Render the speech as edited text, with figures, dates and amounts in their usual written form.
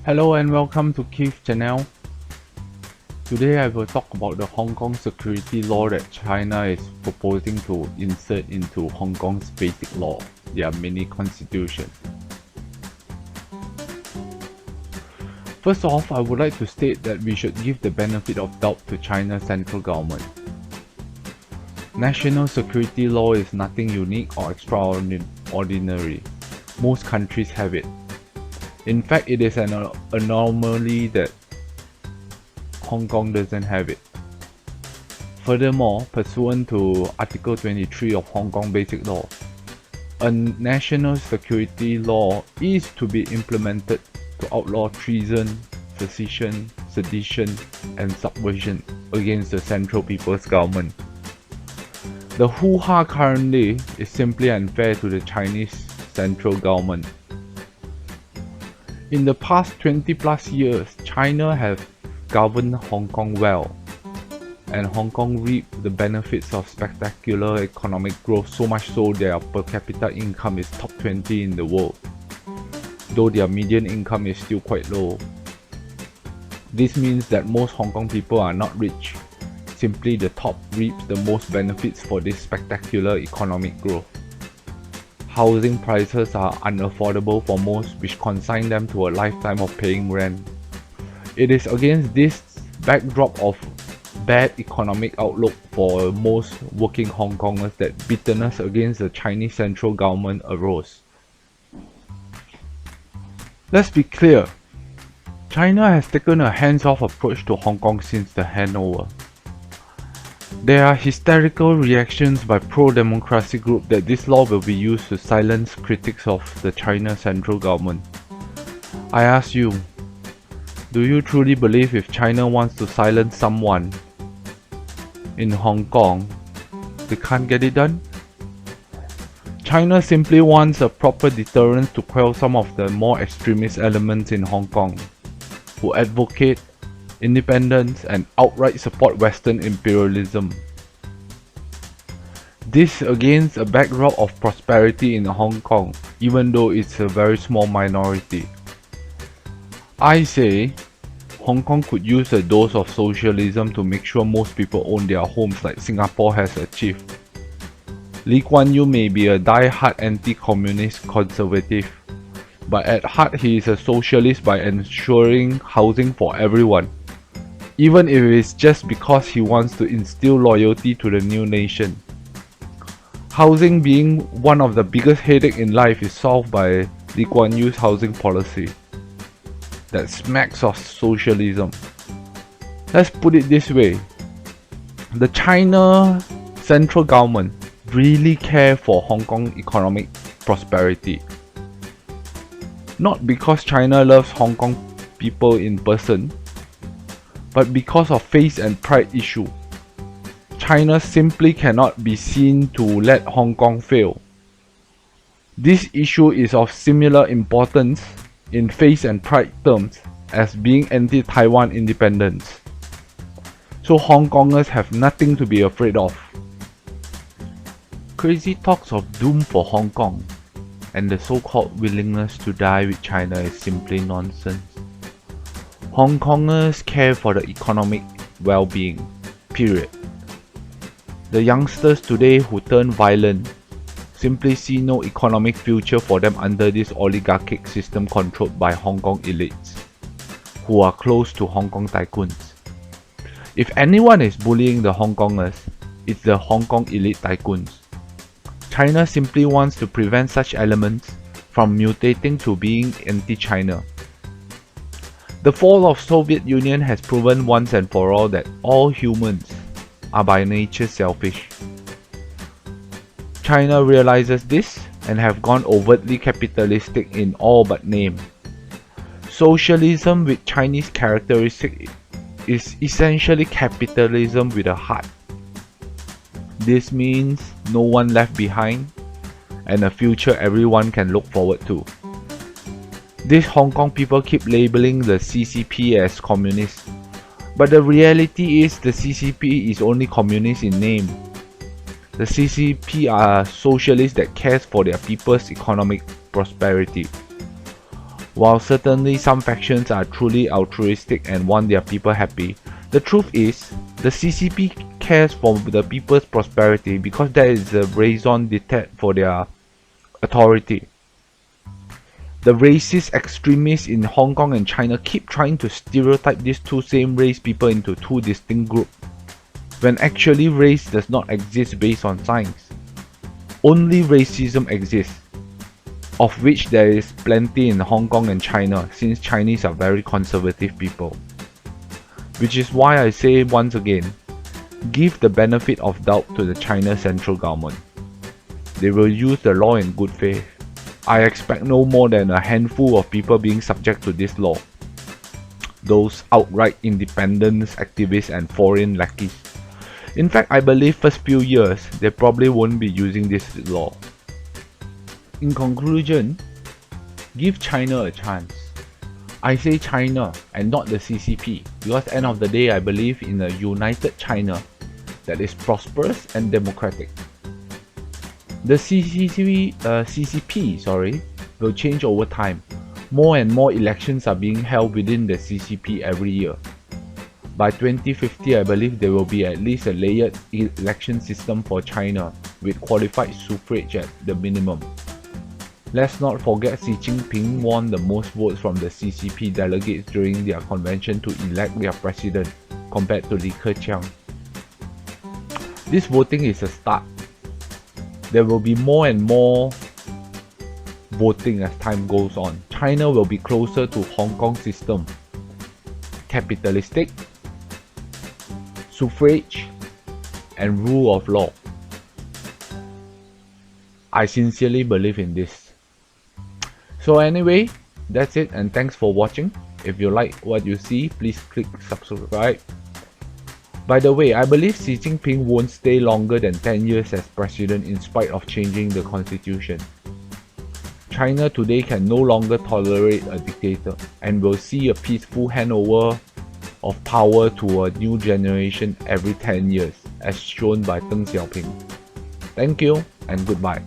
Hello and welcome to Keith's channel. Today I will talk about the Hong Kong security law that China is proposing to insert into Hong Kong's basic law, their mini constitution. First off, I would like to state that we should give the benefit of doubt to China's central government. National security law is nothing unique or extraordinary. Most countries have it. In fact, it is an anomaly that Hong Kong doesn't have it. Furthermore, pursuant to Article 23 of Hong Kong Basic Law, a national security law is to be implemented to outlaw treason, secession, sedition, and subversion against the Central People's Government. The hoo-ha currently is simply unfair to the Chinese central government. In the past 20 plus years, China has governed Hong Kong well, and Hong Kong reaped the benefits of spectacular economic growth, so much so their per capita income is top 20 in the world, though their median income is still quite low. This means that most Hong Kong people are not rich, simply the top reaps the most benefits for this spectacular economic growth. Housing prices are unaffordable for most, which consign them to a lifetime of paying rent. It is against this backdrop of bad economic outlook for most working Hong Kongers that bitterness against the Chinese central government arose. Let's be clear, China has taken a hands-off approach to Hong Kong since the handover. There are hysterical reactions by pro-democracy groups that this law will be used to silence critics of the China central government. I ask you, do you truly believe if China wants to silence someone in Hong Kong, they can't get it done? China simply wants a proper deterrence to quell some of the more extremist elements in Hong Kong, who advocate independence and outright support Western imperialism. This against a backdrop of prosperity in Hong Kong, even though it's a very small minority. I say, Hong Kong could use a dose of socialism to make sure most people own their homes like Singapore has achieved. Lee Kuan Yew may be a die-hard anti-communist conservative, but at heart he is a socialist by ensuring housing for everyone, even if it is just because he wants to instill loyalty to the new nation. Housing being one of the biggest headaches in life is solved by Lee Kuan Yew's housing policy that smacks of socialism. Let's put it this way, the China central government really care for Hong Kong economic prosperity. Not because China loves Hong Kong people in person, but because of face and pride issue. China simply cannot be seen to let Hong Kong fail. This issue is of similar importance in face and pride terms as being anti-Taiwan independence. So Hong Kongers have nothing to be afraid of. Crazy talks of doom for Hong Kong and the so-called willingness to die with China is simply nonsense. Hong Kongers care for the economic well-being, period. The youngsters today who turn violent simply see no economic future for them under this oligarchic system controlled by Hong Kong elites, who are close to Hong Kong tycoons. If anyone is bullying the Hong Kongers, it's the Hong Kong elite tycoons. China simply wants to prevent such elements from mutating to being anti-China. The fall of Soviet Union has proven once and for all that all humans are by nature selfish. China realizes this and have gone overtly capitalistic in all but name. Socialism with Chinese characteristics is essentially capitalism with a heart. This means no one left behind and a future everyone can look forward to. These Hong Kong people keep labeling the CCP as communist, but the reality is the CCP is only communist in name. The CCP are socialists that cares for their people's economic prosperity. While certainly some factions are truly altruistic and want their people happy, the truth is, the CCP cares for the people's prosperity because that is the raison d'etre for their authority. The racist extremists in Hong Kong and China keep trying to stereotype these two same race people into two distinct groups, when actually race does not exist based on science. Only racism exists, of which there is plenty in Hong Kong and China, since Chinese are very conservative people. Which is why I say once again, give the benefit of doubt to the China central government. They will use the law in good faith. I expect no more than a handful of people being subject to this law. Those outright independence activists and foreign lackeys. In fact, I believe first few years, they probably won't be using this law. In conclusion, give China a chance. I say China and not the CCP because at the end of the day I believe in a united China that is prosperous and democratic. The CCP will change over time. More and more elections are being held within the CCP every year. By 2050 I believe there will be at least a layered election system for China with qualified suffrage at the minimum. Let's not forget Xi Jinping won the most votes from the CCP delegates during their convention to elect their president, compared to Li Keqiang. This voting is a start. There will be more and more voting as time goes on. China will be closer to Hong Kong system. Capitalistic, suffrage, and rule of law. I sincerely believe in this. So anyway, that's it and thanks for watching. If you like what you see, please click subscribe. By the way, I believe Xi Jinping won't stay longer than 10 years as president in spite of changing the constitution. China today can no longer tolerate a dictator and will see a peaceful handover of power to a new generation every 10 years, as shown by Deng Xiaoping. Thank you and goodbye.